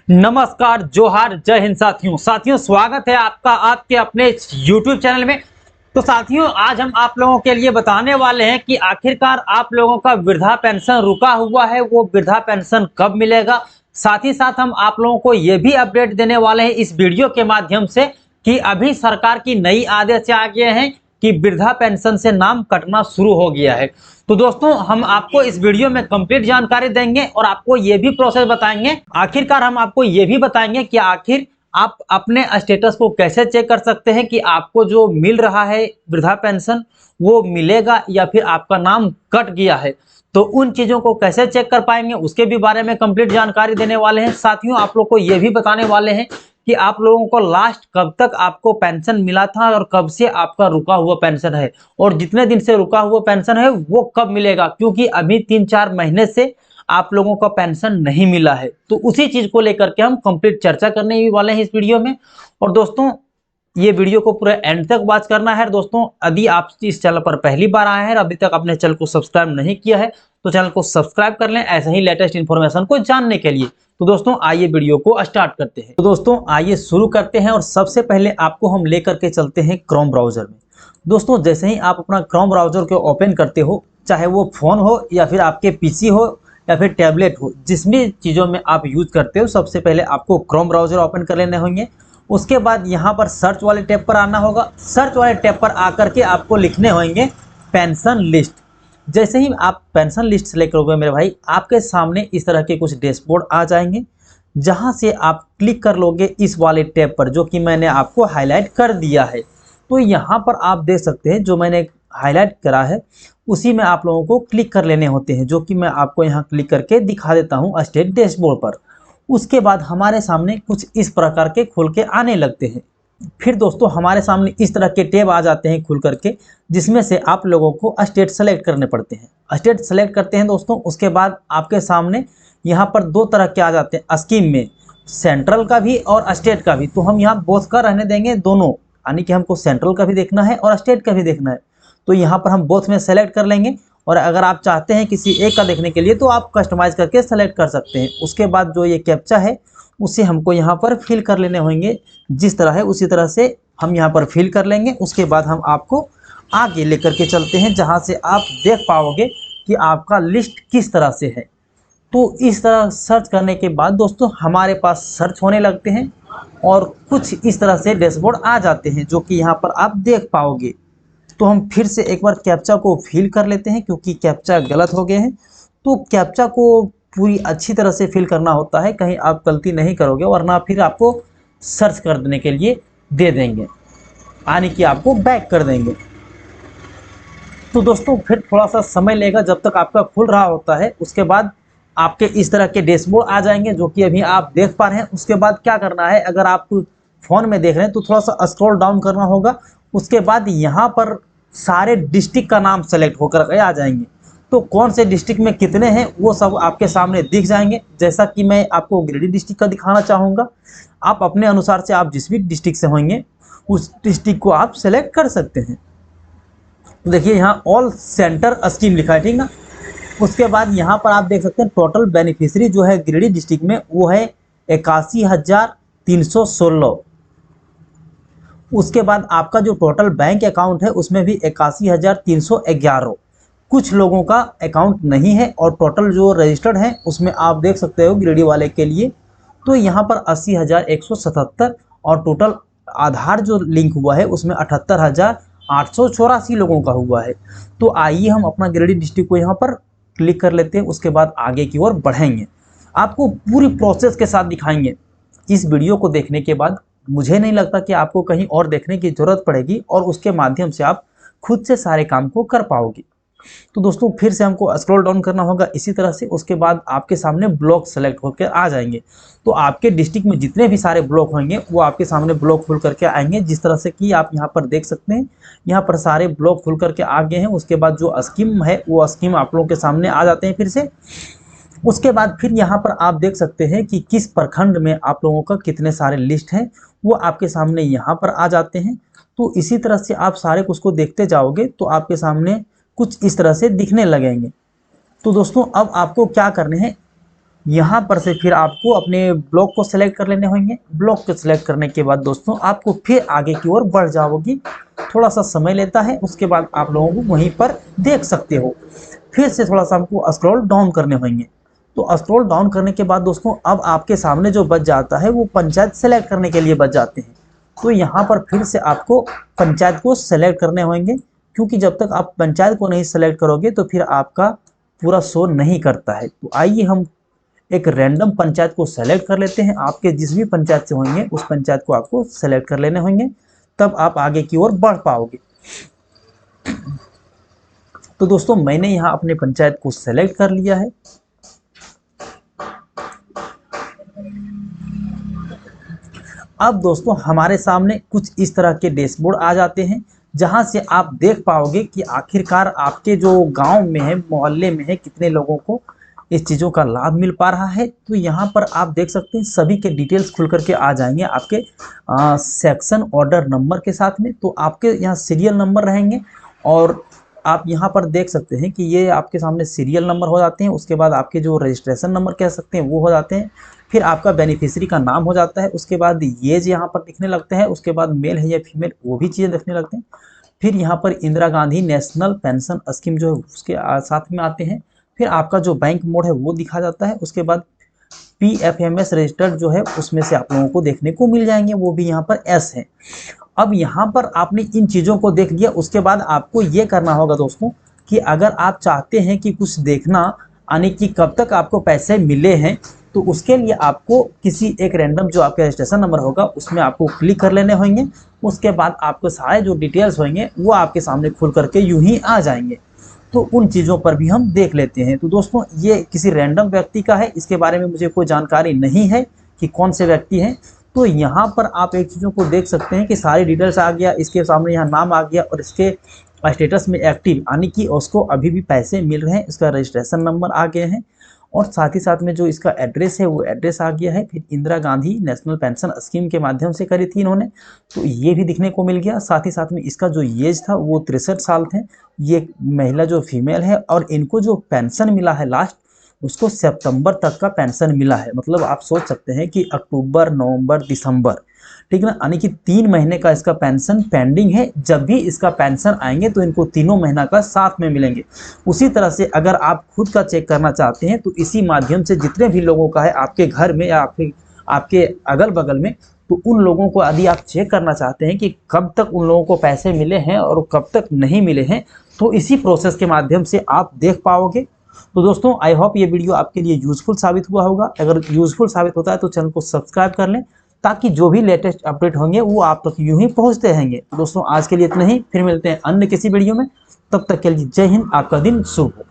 नमस्कार, जोहार, जय हिंद साथियों स्वागत है आपका आपके अपने YouTube चैनल में। तो साथियों, आज हम आप लोगों के लिए बताने वाले हैं कि आखिरकार आप लोगों का वृद्धा पेंशन रुका हुआ है, वो वृद्धा पेंशन कब मिलेगा। साथ ही साथ हम आप लोगों को ये भी अपडेट देने वाले हैं इस वीडियो के माध्यम से कि अभी सरकार की नई आदेश आ गए हैं कि वृद्धा पेंशन से नाम कटना शुरू हो गया है। तो दोस्तों, हम आपको इस वीडियो में कंप्लीट जानकारी देंगे और आपको ये भी प्रोसेस बताएंगे। आखिरकार हम आपको ये भी बताएंगे कि आखिर आप अपने स्टेटस को कैसे चेक कर सकते हैं कि आपको जो मिल रहा है वृद्धा पेंशन वो मिलेगा या फिर आपका नाम कट गया है। तो उन चीजों को कैसे चेक कर पाएंगे उसके भी बारे में कंप्लीट जानकारी देने वाले हैं। साथियों, आप लोग को ये भी बताने वाले हैं कि आप लोगों को लास्ट कब तक आपको पेंशन मिला था और कब से आपका रुका हुआ पेंशन है, और जितने दिन से रुका हुआ पेंशन है वो कब मिलेगा, क्योंकि अभी 3-4 महीने से आप लोगों का पेंशन नहीं मिला है। तो उसी चीज को लेकर के हम कंप्लीट चर्चा करने ही वाले हैं इस वीडियो में। और दोस्तों, ये वीडियो को पूरा एंड तक वॉच करना है। दोस्तों, यदि आप इस चैनल पर पहली बार आए हैं और अभी तक अपने चैनल को सब्सक्राइब नहीं किया है तो चैनल को सब्सक्राइब कर लें ऐसे ही लेटेस्ट इन्फॉर्मेशन को जानने के लिए। तो दोस्तों, आइए वीडियो को स्टार्ट करते हैं। तो दोस्तों, आइए शुरू करते हैं और सबसे पहले आपको हम लेकर के चलते हैं क्रोम ब्राउजर में। दोस्तों, जैसे ही आप अपना क्रोम ब्राउजर को ओपन करते हो, चाहे वो फोन हो या फिर आपके पीसी हो या फिर टैबलेट हो, जिस भी चीज़ों में आप यूज करते हो, सबसे पहले आपको क्रोम ब्राउजर ओपन कर लेने होंगे। उसके बाद यहाँ पर सर्च वाले टैब पर आना होगा। सर्च वाले टैब पर आकर के आपको लिखने होंगे पेंशन लिस्ट। जैसे ही आप पेंशन लिस्ट सेलेक्ट करोगे मेरे भाई, आपके सामने इस तरह के कुछ डैशबोर्ड आ जाएंगे, जहाँ से आप क्लिक कर लोगे इस वाले टैब पर जो कि मैंने आपको हाईलाइट कर दिया है। तो यहाँ पर आप देख सकते हैं जो मैंने हाईलाइट करा है उसी में आप लोगों को क्लिक कर लेने होते हैं, जो कि मैं आपको यहाँ क्लिक करके दिखा देता हूँ स्टेट डैशबोर्ड पर। उसके बाद हमारे सामने कुछ इस प्रकार के खुल के आने लगते हैं। फिर दोस्तों, हमारे सामने इस तरह के टैब आ जाते हैं खुल करके, जिसमें से आप लोगों को स्टेट सेलेक्ट करने पड़ते हैं। स्टेट सेलेक्ट करते हैं दोस्तों, उसके बाद आपके सामने यहाँ पर दो तरह के आ जाते हैं स्कीम में, सेंट्रल का भी और स्टेट का भी। तो हम यहाँ बोथ का रहने देंगे, दोनों, यानी कि हमको सेंट्रल का भी देखना है और स्टेट का भी देखना है। तो यहाँ पर हम बोथ में सेलेक्ट कर लेंगे, और अगर आप चाहते हैं किसी एक का देखने के लिए तो आप कस्टमाइज करके सेलेक्ट कर सकते हैं। उसके बाद जो ये कैप्चा है उसे हमको यहाँ पर फिल कर लेने होंगे, जिस तरह है उसी तरह से हम यहाँ पर फिल कर लेंगे। उसके बाद हम आपको आगे लेकर के चलते हैं, जहाँ से आप देख पाओगे कि आपका लिस्ट किस तरह से है। तो इस तरह सर्च करने के बाद दोस्तों हमारे पास सर्च होने लगते हैं और कुछ इस तरह से डैशबोर्ड आ जाते हैं, जो कि यहाँ पर आप देख पाओगे। तो हम फिर से एक बार कैप्चा को फिल कर लेते हैं, क्योंकि कैप्चा गलत हो गए हैं। तो कैप्चा को पूरी अच्छी तरह से फिल करना होता है, कहीं आप गलती नहीं करोगे वरना फिर आपको सर्च कर देने के लिए दे देंगे, यानी कि आपको बैक कर देंगे। तो दोस्तों, फिर थोड़ा सा समय लेगा जब तक आपका खुल रहा होता है। उसके बाद आपके इस तरह के डैशबोर्ड आ जाएंगे, जो कि अभी आप देख पा रहे हैं। उसके बाद क्या करना है, अगर आप फ़ोन में देख रहे हैं तो थोड़ा सा स्क्रॉल डाउन करना होगा। उसके बाद यहाँ पर सारे डिस्ट्रिक्ट का नाम सेलेक्ट होकर आ जाएंगे। तो कौन से डिस्ट्रिक्ट में कितने हैं वो सब आपके सामने दिख जाएंगे। जैसा कि मैं आपको गिरिडीह डिस्ट्रिक्ट का दिखाना चाहूँगा, आप अपने अनुसार से आप जिस भी डिस्ट्रिक्ट से होंगे उस डिस्ट्रिक्ट को आप सेलेक्ट कर सकते हैं। तो देखिए, यहाँ ऑल सेंटर स्कीम लिखा है, ठीक ना। उसके बाद यहाँ पर आप देख सकते हैं टोटल बेनिफिशियरी जो है गिरिडीह डिस्ट्रिक्ट में वो है 81,316। उसके बाद आपका जो टोटल बैंक अकाउंट है उसमें भी 81,311। कुछ लोगों का अकाउंट नहीं है और टोटल जो रजिस्टर्ड है उसमें आप देख सकते हो गिरिडीह वाले के लिए तो यहाँ पर 80,177, और टोटल आधार जो लिंक हुआ है उसमें 78,884 लोगों का हुआ है। तो आइए हम अपना गिरिडीह डिस्ट्रिक्ट को यहाँ पर क्लिक कर लेते हैं। उसके बाद आगे की ओर बढ़ेंगे, आपको पूरी प्रोसेस के साथ दिखाएंगे। इस वीडियो को देखने के बाद मुझे नहीं लगता कि आपको कहीं और देखने की ज़रूरत पड़ेगी, और उसके माध्यम से आप खुद से सारे काम को कर पाओगे। तो दोस्तों, फिर से हमको स्क्रॉल डाउन करना होगा इसी तरह से। उसके बाद आपके सामने ब्लॉक सेलेक्ट होकर आ जाएंगे। तो आपके डिस्ट्रिक्ट में जितने भी सारे ब्लॉक होंगे वो आपके सामने ब्लॉक खुल करके आएंगे, जिस तरह से कि आप यहाँ पर देख सकते हैं। यहाँ पर सारे ब्लॉक खुल करके आ गए हैं। उसके बाद जो स्कीम है वो स्कीम आप लोगों के सामने आ जाते हैं फिर से। उसके बाद फिर यहाँ पर आप देख सकते हैं कि किस प्रखंड में आप लोगों का कितने सारे लिस्ट हैं, वो आपके सामने यहाँ पर आ जाते हैं। तो इसी तरह से आप सारे कुछ को देखते जाओगे तो आपके सामने कुछ इस तरह से दिखने लगेंगे। तो दोस्तों, अब आपको क्या करने हैं, यहाँ पर से फिर आपको अपने ब्लॉक को सिलेक्ट कर लेने होंगे। ब्लॉक को सिलेक्ट करने के बाद दोस्तों आपको फिर आगे की ओर बढ़ जाओगी, थोड़ा सा समय लेता है, उसके बाद आप लोगों को वहीं पर देख सकते हो। फिर से थोड़ा सा हमको स्क्रॉल डाउन करने होंगे। तो स्क्रॉल डाउन करने के बाद दोस्तों अब आपके सामने जो बच जाता है वो पंचायत सेलेक्ट करने के लिए बच जाते हैं। तो यहाँ पर फिर से आपको पंचायत को सेलेक्ट करने होंगे, क्योंकि जब तक आप पंचायत को नहीं सेलेक्ट करोगे तो फिर आपका पूरा शो नहीं करता है। तो आइए हम एक रैंडम पंचायत को सेलेक्ट कर लेते हैं। आपके जिस भी पंचायत से होंगे उस पंचायत को आपको सेलेक्ट कर लेने होंगे, तब आप आगे की ओर बढ़ पाओगे। तो दोस्तों मैंने यहाँ अपने पंचायत को सेलेक्ट कर लिया है। अब दोस्तों हमारे सामने कुछ इस तरह के डैशबोर्ड आ जाते हैं, जहां से आप देख पाओगे कि आखिरकार आपके जो गांव में है, मोहल्ले में है, कितने लोगों को इस चीज़ों का लाभ मिल पा रहा है। तो यहाँ पर आप देख सकते हैं सभी के डिटेल्स खुल करके आ जाएंगे आपके सेक्शन ऑर्डर नंबर के साथ में। तो आपके यहाँ सीरियल नंबर रहेंगे और आप यहाँ पर देख सकते हैं कि ये आपके सामने सीरियल नंबर हो जाते हैं। उसके बाद आपके जो रजिस्ट्रेशन नंबर कह सकते हैं वो हो जाते हैं। फिर आपका बेनिफिशियरी का नाम हो जाता है। उसके बाद एज यहाँ पर दिखने लगते हैं। उसके बाद मेल है या फीमेल वो भी चीज़ें दिखने लगते हैं। फिर यहाँ पर Indira Gandhi national pension scheme जो है उसके साथ में आते हैं। फिर आपका जो बैंक मोड है वो दिखा जाता है। उसके बाद PFMS रजिस्टर्ड जो है उसमें से आप लोगों को देखने को मिल जाएंगे, वो भी यहाँ पर S है। अब यहाँ पर आपने इन चीज़ों को देख लिया, उसके बाद आपको ये करना होगा दोस्तों कि अगर आप चाहते हैं कि कुछ देखना यानी कि कब तक आपको पैसे मिले हैं, तो उसके लिए आपको किसी एक रैंडम जो आपका रजिस्ट्रेशन नंबर होगा उसमें आपको क्लिक कर लेने होंगे। उसके बाद आपको सारे जो डिटेल्स होंगे वो आपके सामने खुल करके यूं ही आ जाएंगे। तो उन चीज़ों पर भी हम देख लेते हैं। तो दोस्तों ये किसी रैंडम व्यक्ति का है, इसके बारे में मुझे कोई जानकारी नहीं है कि कौन से व्यक्ति हैं। तो यहाँ पर आप एक चीज़ों को देख सकते हैं कि सारी डिटेल्स आ गया, इसके सामने यहाँ नाम आ गया और इसके स्टेटस में एक्टिव यानी कि उसको अभी भी पैसे मिल रहे हैं। इसका रजिस्ट्रेशन नंबर आ गए हैं और साथ ही साथ में जो इसका एड्रेस है वो एड्रेस आ गया है। फिर Indira Gandhi national pension scheme के माध्यम से करी थी इन्होंने, तो ये भी दिखने को मिल गया। साथ ही साथ में इसका जो एज था वो 63 साल थे। ये महिला जो फीमेल है और इनको जो पेंशन मिला है लास्ट उसको सितंबर तक का पेंशन मिला है। मतलब आप सोच सकते हैं कि अक्टूबर, नवंबर, दिसंबर, ठीक है ना, यानी कि 3 महीने का इसका पेंशन पेंडिंग है। जब भी इसका पेंशन आएंगे तो इनको तीनों महीना का साथ में मिलेंगे। उसी तरह से अगर आप खुद का चेक करना चाहते हैं तो इसी माध्यम से जितने भी लोगों का है आपके घर में या आपके अगल बगल में, तो उन लोगों को यदि आप चेक करना चाहते हैं कि कब तक उन लोगों को पैसे मिले हैं और कब तक नहीं मिले हैं, तो इसी प्रोसेस के माध्यम से आप देख पाओगे। तो दोस्तों आई होप ये वीडियो आपके लिए यूजफुल साबित हुआ होगा। अगर यूजफुल साबित होता है तो चैनल को सब्सक्राइब कर लें, ताकि जो भी लेटेस्ट अपडेट होंगे वो आप तक यूं ही पहुंचते रहेंगे। दोस्तों आज के लिए इतना ही, फिर मिलते हैं अन्य किसी वीडियो में। तब तक के लिए जय हिंद, आपका दिन शुभ हो।